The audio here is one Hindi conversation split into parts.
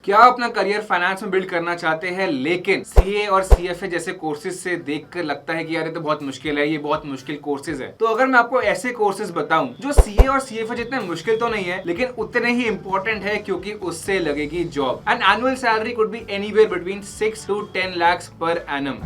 क्या आप अपना करियर फाइनेंस में बिल्ड करना चाहते हैं, लेकिन सीए और सीएफए जैसे कोर्सेज से देखकर लगता है कि यार ये तो बहुत मुश्किल है, ये बहुत मुश्किल कोर्सेज है। तो अगर मैं आपको ऐसे कोर्सेज बताऊं जो सीए और सीएफए जितने मुश्किल तो नहीं है लेकिन उतने ही इंपॉर्टेंट है, क्योंकि उससे लगेगी job. And annual salary could be anywhere between 6 to 10 lakhs per annum।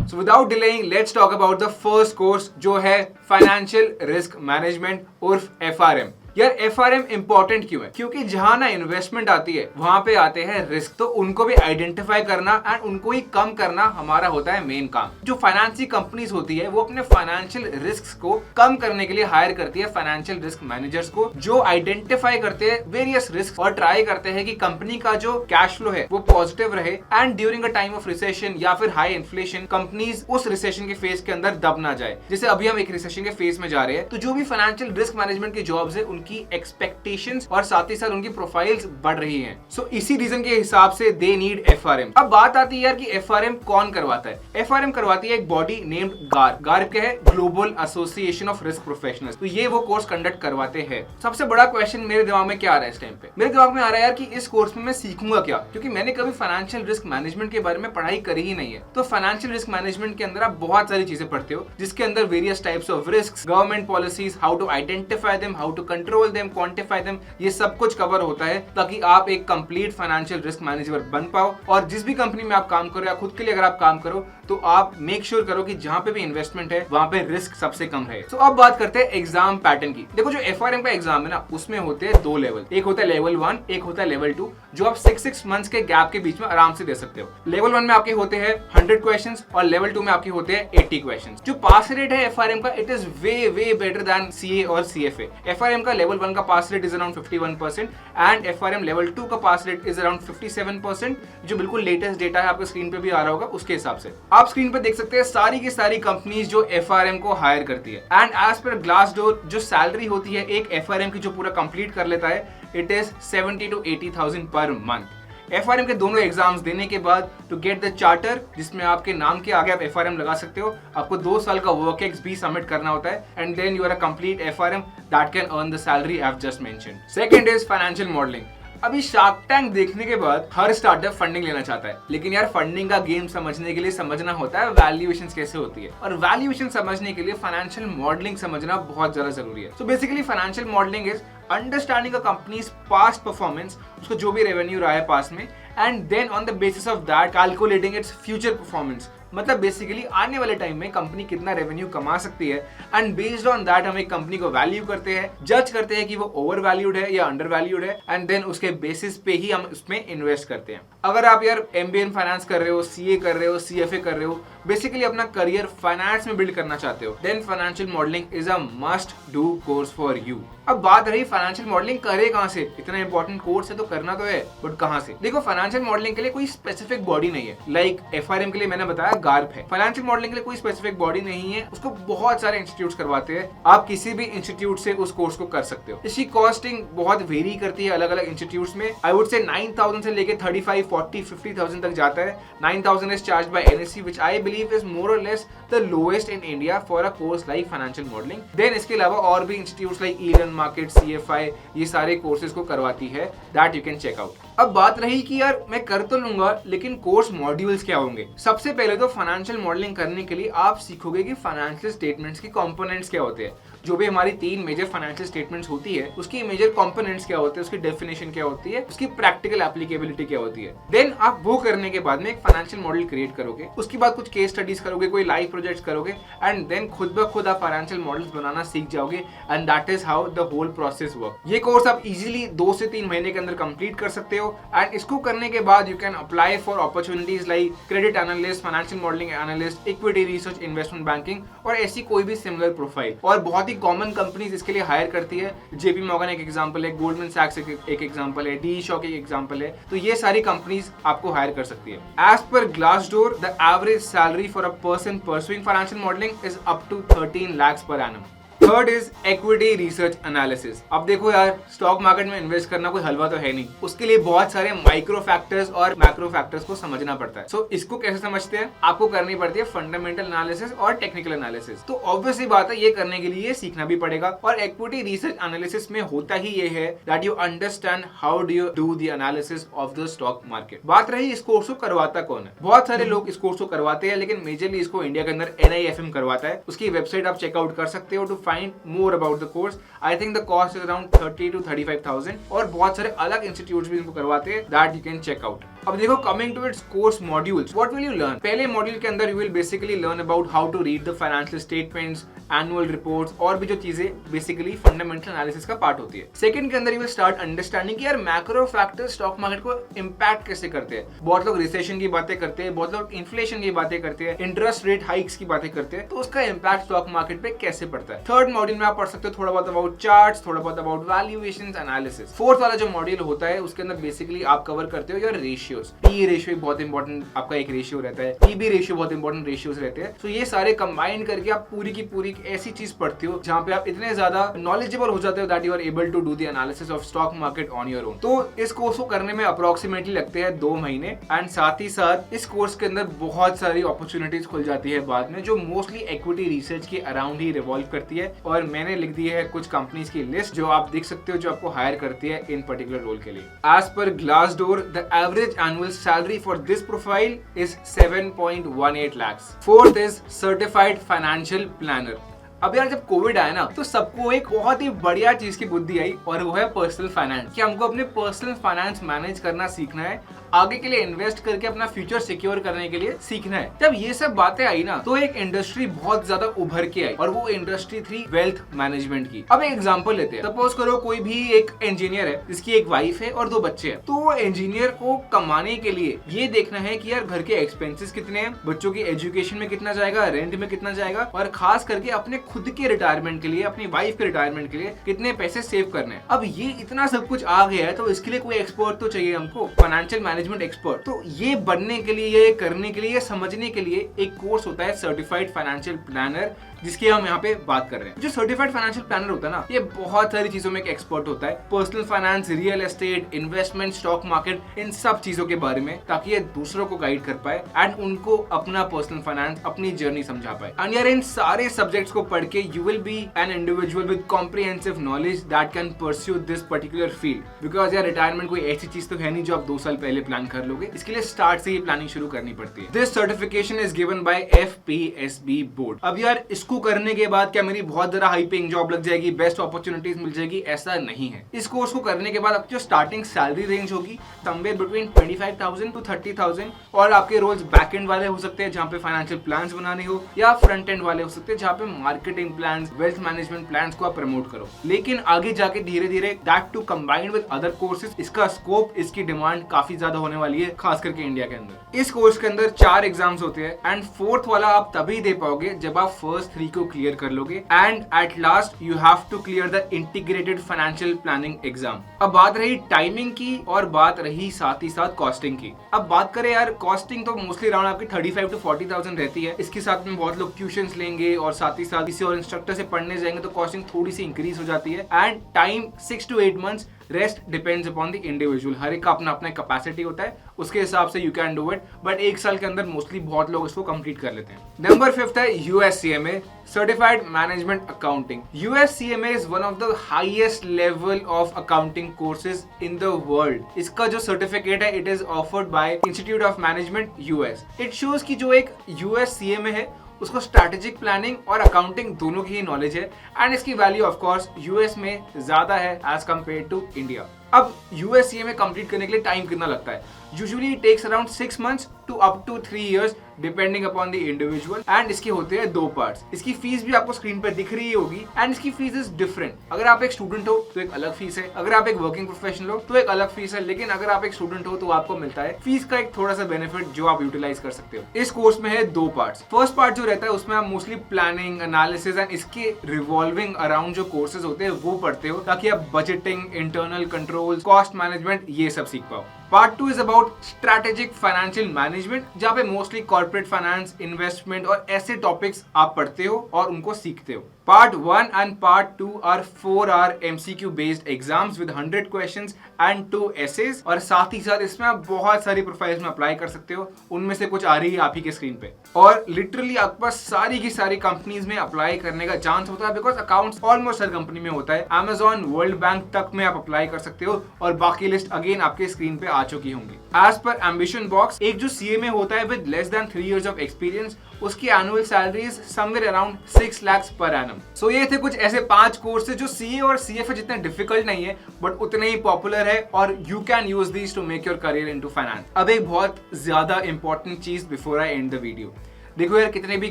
So without delaying, let's talk about the first course जो है फाइनेंशियल रिस्क मैनेजमेंट उर्फ FRM। यार FRM इंपॉर्टेंट क्यों है? क्योंकि जहां ना इन्वेस्टमेंट आती है वहां पे आते हैं रिस्क, तो उनको भी आइडेंटिफाई करना एंड उनको ही कम करना हमारा होता है मेन काम। जो फाइनेंशियल कंपनीज होती है वो अपने फाइनेंशियल रिस्क को कम करने के लिए हायर करती है फाइनेंशियल रिस्क मैनेजर्स को, जो आइडेंटिफाई करते हैं वेरियस रिस्क और ट्राई करते हैं कि कंपनी का जो कैश फ्लो है वो पॉजिटिव रहे and during a time of recession या फिर हाई इन्फ्लेशन कंपनीज उस रिसेशन के फेज के अंदर दब ना जाए। जैसे अभी हम एक रिसेशन के फेज में जा रहे हैं, तो जो भी फाइनेंशियल रिस्क मैनेजमेंट की जॉब्स है उनकी एक्सपेक्टेशंस और साथ ही साथ उनकी प्रोफाइल्स बढ़ रही हैं। सो इसी रीजन के हिसाब से दे नीड FRM। अब बात आती है यार कि FRM कौन करवाता है। FRM करवाती है एक बॉडी नेम्ड गार्प। गार्प क्या है? Global association of risk professionals. तो ये वो कोर्स कंडक्ट करवाते हैं। सबसे बड़ा क्वेश्चन मेरे दिमाग में क्या आ रहा है इस टाइम पे? मेरे दिमाग में आ रहा है यार कि इस कोर्स में मैं सीखूंगा क्या, क्योंकि मैंने कभी फाइनेंशियल रिस्क मैनेजमेंट के बारे में पढ़ाई करी ही नहीं है। तो फाइनेंशियल रिस्क मैनेजमेंट के अंदर आप बहुत सारी चीजें पढ़ते हो, जिसके अंदर various types of risk, government policies, how to identify them, how to control them, quantify them, ये सब कुछ कवर होता है ताकि आप एक कंप्लीट फाइनेंशियल रिस्क मैनेजर बन पाओ। और जिस भी कंपनी में आप काम करो या खुद के लिए अगर आप काम करो तो आप मेक श्योर करो कि जहां पे भी इन्वेस्टमेंट है वहां पे रिस्क सबसे कम है। तो अब बात करते हैं एग्जाम पैटर्न की। देखो जो FRM का एग्जाम है ना, उसमें होते हैं 2 लेवल, एक होता है लेवल 1, एक होता है लेवल 2, जो आप 6 मंथ्स के गैप के बीच में आराम से दे सकते हो। लेवल 1 में आपके होते हैं 100 क्वेश्चंस और लेवल 2 में आपके होते हैं 80 क्वेश्चंस। जो पास रेट है FRM का, it is way better than CA और CFA। FRM का लेवल 1 का pass rate is around 51% and FRM level 2 का पास रेट इज अराउंड 57%, जो बिल्कुल लेटेस्ट डेटा है, आपको स्क्रीन पे भी आ रहा होगा उसके हिसाब से। आप स्क्रीन पे देख सकते हैं सारी की सारी कंपनीज जो FRM को हायर करती है। एंड एज पर ग्लासडोर जो सैलरी होती है एक FRM की जो पूरा कंप्लीट कर लेता है, it is 70 to 80,000 per month. FRM के दोनों एग्जाम्स देने के बाद टू गेट द चार्टर, जिसमें आपके नाम के आगे आप FRM लगा सकते हो, आपको 2 साल का वर्क एक्स भी सबमिट करना होता है and then you are a complete FRM that can earn the salary I have just mentioned. Second is financial modelling. अभी शार्क टैंक देखने के बाद हर स्टार्टअप फंडिंग लेना चाहता है, लेकिन यार फंडिंग का गेम समझने के लिए समझना होता है वैल्यूएशन कैसे होती है, और वैल्यूएशन समझने के लिए फाइनेंशियल मॉडलिंग समझना बहुत ज्यादा जरूरी है। So basically financial modelling is understanding a company's past performance, उसको जो भी रेवेन्यू रहा है पास में, and then on the basis of that calculating its future performance. मतलब बेसिकली आने वाले टाइम में कंपनी कितना रेवेन्यू कमा सकती है एंड बेस्ड ऑन दैट हम एक कंपनी को वैल्यू करते हैं, जज करते हैं कि वो ओवर वैल्यूड है या अंडर वैल्यूड है, एंड देन उसके बेसिस पे ही हम उसमें इन्वेस्ट करते हैं। अगर आप यार MBA इन फाइनेंस कर रहे हो, CA कर रहे हो, CFA कर रहे हो, बेसिकली अपना करियर फाइनेंस में बिल्ड करना चाहते हो, then financial modelling is a must do course for you. अब बात रही फाइनेंशियल मॉडलिंग करे कहां से? इतना इंपॉर्टेंट कोर्स है तो करना तो है, बट कहां से? देखो फाइनेंशियल मॉडलिंग के लिए कोई स्पेसिफिक बॉडी नहीं है। लाइक FRM के लिए मैंने बताया गार्प है, फाइनेंशियल मॉडलिंग के लिए कोई स्पेसिफिक बॉडी नहीं है, उसको बहुत सारे इंस्टीट्यूट्स करवाते हैं। आप किसी भी इंस्टीट्यूट से उस कोर्स को कर सकते हो। इसकी कॉस्टिंग बहुत वेरी करती है अलग अलग इंस्टीट्यूट्स में। आई वुड से 9,000 से लेके 35, 40, 50,000 तक जाता है। 9,000 is charge by NSE, which I believe is more or less the lowest in India for a course like financial modelling. Then इसके अलावा और भी institutes like Elan market, CFI, ये सारे कोर्सेज को करवाती है, that you can check out. अब बात रही कि यार मैं कर तो लूंगा, लेकिन कोर्स मॉड्यूल्स क्या होंगे? सबसे पहले तो फाइनेंशियल मॉडलिंग करने के लिए आप सीखोगे कि फाइनेंशियल स्टेटमेंट्स की कंपोनेंट्स क्या होते हैं। जो भी हमारी 3 मेजर फाइनेंशियल स्टेटमेंट्स होती है उसकी मेजर कंपोनेंट्स क्या होते हैं, उसकी डेफिनेशन क्या होती है, उसकी प्रैक्टिकल एप्लीकेबिलिटी क्या होती है। देन आप वो करने के बाद में एक फाइनेंशियल मॉडल क्रिएट करोगे, उसके बाद कुछ केस स्टडीज करोगे, कोई लाइव प्रोजेक्ट्स करोगे, एंड देन खुद ब खुद आप फाइनेंशियल मॉडल्स बनाना सीख जाओगे, and that is how the whole process work. ये कोर्स आप इजीली 2 से 3 महीने के अंदर कंप्लीट कर सकते हो, एंड इसको करने के बाद you can apply for opportunities like credit analyst, financial modelling analyst, equity research, investment banking और ऐसी कोई भी सिमिलर प्रोफाइल। और बहुत ही कॉमन कंपनीज इसके लिए हायर करती है। JP Morgan एक एग्जांपल है, गोल्डमैन सैक्स एक एग्जांपल है, DE Shaw एक एग्जांपल है। तो ये सारी कंपनीज आपको हायर कर सकती है। As per Glassdoor the average salary for a person pursuing financial modelling is up to 13 lakhs per annum। Third is equity research analysis. अब देखो यार, स्टॉक मार्केट में इन्वेस्ट करना कोई हलवा तो है नहीं, उसके लिए बहुत सारे माइक्रो फैक्टर्स और मैक्रो फैक्टर्स को समझना पड़ता है। सो इसको कैसे समझते हैं? आपको करनी पड़ती है फंडामेंटल एनालिसिस और टेक्निकल एनालिसिस। तो ऑब्वियसली बात है, ये करने के लिए सीखना भी पड़ेगा। और इक्विटी रिसर्च एनालिसिस में होता ही ये है that you understand how do you do the analysis of the stock market. बात रही इस कोर्स को करवाता कौन है, बहुत सारे लोग इस कोर्स को करवाते हैं, लेकिन मेजरली इसको इंडिया के अंदर NIFM करवाता है। उसकी वेबसाइट आप चेकआउट कर सकते हो to find more about the course. I think the cost is around 30 to 35,000 और बहुत सारे अलग इंस्टीट्यूट्स भी इनको करवाते हैं, that you can check out. अब देखो, coming to its course modules, what will you learn? पहले मॉड्यूल के अंदर you will basically learn about how to read the financial statements, annual reports और भी जो चीजें बेसिकली फंडामेंटल एनालिसिस का पार्ट होती है। सेकंड के अंदर यू विल स्टार्ट अंडरस्टैंडिंग कि यार मैक्रो फैक्टर्स स्टॉक मार्केट को इंपैक्ट कैसे करते हैं। बहुत लोग रिसेशन की बातें करते हैं, बहुत लोग इन्फ्लेशन की बातें करते हैं, इंटरेस्ट रेट हाइक्स की बातें करते हैं, तो उसका इंपैक्ट स्टॉक मार्केट पे कैसे पड़ता है। थर्ड मॉड्यूल में आप पढ़ सकते हो थोड़ा बहुत अबाउट चार्ट्स, थोड़ा बहुत अबाउट वैल्यूएशंस एनालिसिस। फोर्थ वाला जो मॉड्यूल होता है उसके अंदर बेसिकली आप कवर करते हो योर रेशियोज। पी रेशियो बहुत इंपॉर्टेंट आपका एक रेशियो रहता है, पीबी रेशियो बहुत इंपॉर्टेंट रेशियोज रहते हैं। तो ये सारे कंबाइन करके आप पूरी की पूरी ऐसी चीज पढ़ते हो जहां पे आप इतने ज्यादा नॉलेजेबल हो जाते हो that you are able to do the analysis of stock market on your own. तो इस कोर्स को करने में अप्रोक्सीमेटली लगते हैं 2 महीने। एंड साथ ही साथ इस कोर्स के अंदर बहुत सारी अपॉर्चुनिटीज खुल जाती है बाद में, जो मोस्टली इक्विटी रिसर्च के अराउंड ही रिवॉल्व करती है। और मैंने लिख दी है कुछ कंपनीज की लिस्ट जो आप देख सकते हो, जो आपको हायर करती है इन पर्टिकुलर रोल के लिए। As per Glassdoor, the average annual salary for this profile is 7.18 lakhs। Fourth is certified financial planner. अब यार, जब कोविड आया ना, तो सबको एक बहुत ही बढ़िया चीज की बुद्धि आई और वो है पर्सनल फाइनेंस, कि हमको अपने पर्सनल फाइनेंस मैनेज करना सीखना है, आगे के लिए इन्वेस्ट करके अपना फ्यूचर सिक्योर करने के लिए सीखना है। जब ये सब बातें आई ना, तो एक इंडस्ट्री बहुत ज्यादा उभर के आई और वो इंडस्ट्री थी वेल्थ मैनेजमेंट की। अब एक एग्जांपल लेते हैं। सपोज करो कोई भी एक इंजीनियर है जिसकी एक वाइफ है और 2 बच्चे हैं। तो वो इंजीनियर को कमाने के लिए ये देखना है कि यार घर के एक्सपेंसेस कितने हैं, बच्चों की एजुकेशन में कितना जाएगा, रेंट में कितना जाएगा, और खास करके अपने खुद के रिटायरमेंट के लिए, अपनी वाइफ के रिटायरमेंट के लिए कितने पैसे सेव करने हैं। अब ये इतना सब कुछ आ गया है, तो इसके लिए कोई एक्सपर्ट तो चाहिए हमको, फाइनेंशियल मैनेजमेंट एक्सपर्ट। तो ये बनने के लिए, ये करने के लिए, ये समझने के लिए एक कोर्स होता है सर्टिफाइड फाइनेंशियल प्लानर, जिसकी हम यहाँ पे बात कर रहे हैं। जो सर्टिफाइड फाइनेंशियल प्लानर होता है ना, ये बहुत सारी चीजों में एक एक्सपर्ट होता है, personal finance, real estate, investment, stock market, इन सब चीजों के बारे में, ताकि ये दूसरों को गाइड कर पाए एंड उनको अपना पर्सनल फाइनेंस, अपनी जर्नी समझा पाए। एंड यार, इन सारे सब्जेक्ट्स को पढ़ के you will be an individual with comprehensive knowledge that can pursue this particular field. Because यार, रिटायरमेंट कोई ऐसी चीज तो है नहीं जो आप 2 साल पहले प्लान कर लोगे, इसके लिए स्टार्ट से ही प्लानिंग शुरू करनी पड़ती है। This certification is given by FPSB board. अब यार, इसको करने के बाद क्या मेरी बहुत ज्यादा हाई पेइंग जॉब लग जाएगी, बेस्ट अपॉर्चुनिटीज मिल जाएगी? ऐसा नहीं है। इस कोर्स को करने के बाद आपकी जो स्टार्टिंग सैलरी रेंज होगी समवेयर बिटवीन 25,000 to 30,000, और आपके रोल्स बैक एंड वाले हो सकते हैं जहां पे फाइनेंशियल प्लान्स बनाने हो, या फ्रंट एंड वाले हो सकते हैं जहां पे marketing plans, wealth management plans को आप प्रमोट करो। लेकिन आगे जाके धीरे धीरे that to combined with other courses, इसका स्कोप, इसकी डिमांड काफी ज्यादा होने वाली है, खास करके इंडिया के अंदर। इस कोर्स के अंदर 4 एग्जाम्स होते हैं एंड 4th वाला आप तभी दे पाओगे जब आप फर्स्ट 3 को क्लियर कर लोगे। And at last you have to clear the integrated financial planning exam. अब बात रही टाइमिंग की और बात रही साथ ही साथ कॉस्टिंग की। अब बात करें यार, कॉस्टिंग तो मोस्टली अराउंड आपकी 35 to 40,000 रहती है। इसके साथ में बहुत लोग ट्यूशंस लेंगे और साथ ही साथ किसी और इंस्ट्रक्टर से पढ़ने जाएंगे, तो कॉस्टिंग थोड़ी सी इंक्रीज हो जाती है। And time 6 to 8 months, rest depends upon the individual. हर एक का अपना अपना कैपेसिटी होता है, उसके हिसाब से you can do it, but 1 साल के अंदर मोस्टली बहुत लोग इसको कंप्लीट कर लेते हैं। नंबर 5 है USCMA, certified management accounting. USCMA is one of the highest level of accounting courses in the world. इसका जो सर्टिफिकेट है, it is offered by institute of management US। It shows की जो एक USCMA है उसको स्ट्रैटेजिक प्लानिंग और अकाउंटिंग दोनों की ही नॉलेज है, एंड इसकी वैल्यू ऑफ कोर्स US में ज्यादा है एज कम्पेयर टू इंडिया। अब USCMA कंप्लीट करने के लिए टाइम कितना लगता है? Usually it takes around 6 months to up to 3 years depending upon the individual. And इसके होते हैं 2 पार्ट्स। इसकी फीस भी आपको स्क्रीन पर दिख रही होगी, एंड इसकी फीस इज डिफरेंट। अगर आप एक स्टूडेंट हो तो एक अलग फीस है, अगर आप एक वर्किंग प्रोफेशनल हो तो एक अलग फीस है, लेकिन अगर आप एक स्टूडेंट हो तो आपको मिलता है फीस का एक थोड़ा सा बेनिफिट जो आप यूटिलाइज कर सकते हो। इस कोर्स में है 2 पार्ट्स। फर्स्ट पार्ट जो रहता है उसमें आप मोस्टली प्लानिंग, एनालिसिस एंड इसके रिवॉल्विंग अराउंड जो कोर्सेज होते हैं वो पढ़ते हो, ताकि आप budgeting, internal control, cost management ये सब सीख पाओ। Part 2 is about strategic financial management, जहां पे मोस्टली कॉर्पोरेट फाइनेंस, इन्वेस्टमेंट और ऐसे टॉपिक्स आप पढ़ते हो और उनको सीखते हो। Part 1 and Part 2 are 4-hour MCQ based exams with 100 questions and 2 essays, और साथ ही साथ इसमें आप बहुत सारी प्रोफाइल्स में अप्लाई कर सकते हो, उनमें से कुछ आ रही है आप ही के स्क्रीन पे, और लिटरली आपके पास सारी की सारी कंपनीज में अप्लाई करने का चांस होता है, because accounts almost her company में होता है। Amazon, वर्ल्ड बैंक तक में आप अप्लाई कर सकते हो, और बाकी लिस्ट अगेन आपके स्क्रीन पे आ चुकी होंगी। एज पर एम्बिशन बॉक्स, एक जो सीए में होता है with less than 3 years of experience, उसकी annual salary is somewhere around 6 lakhs per annum। So ये थे कुछ ऐसे 5 कोर्सेज जो सीए और सीएफए जितने डिफिकल्ट नहीं है बट उतने ही पॉपुलर है, और you can use these two make your career into finance. अब एक बहुत ज्यादा इंपॉर्टेंट चीज before I and the video, देखो यार, कितने भी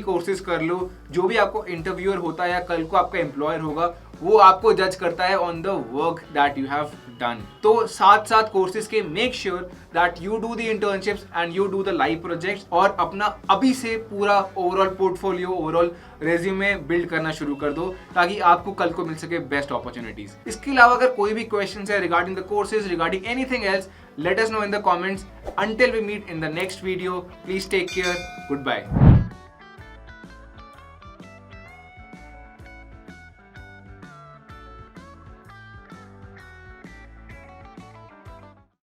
कोर्सेज कर लो, जो भी आपको इंटरव्यूअर होता है या कल को आपका एम्प्लॉयर होगा, वो आपको जज करता है on the work that you have done. तो साथ साथ कोर्सेज के make sure that you do the internships and you do the live projects, और अपना अभी से पूरा overall portfolio, overall resume build करना शुरू कर दो, ताकि आपको कल को मिल सके बेस्ट अपॉर्चुनिटीज। इसके अलावा अगर कोई भी क्वेश्चन है regarding the courses, regarding anything else, let us know in the comments. Until we meet in the next video, please take care. Goodbye.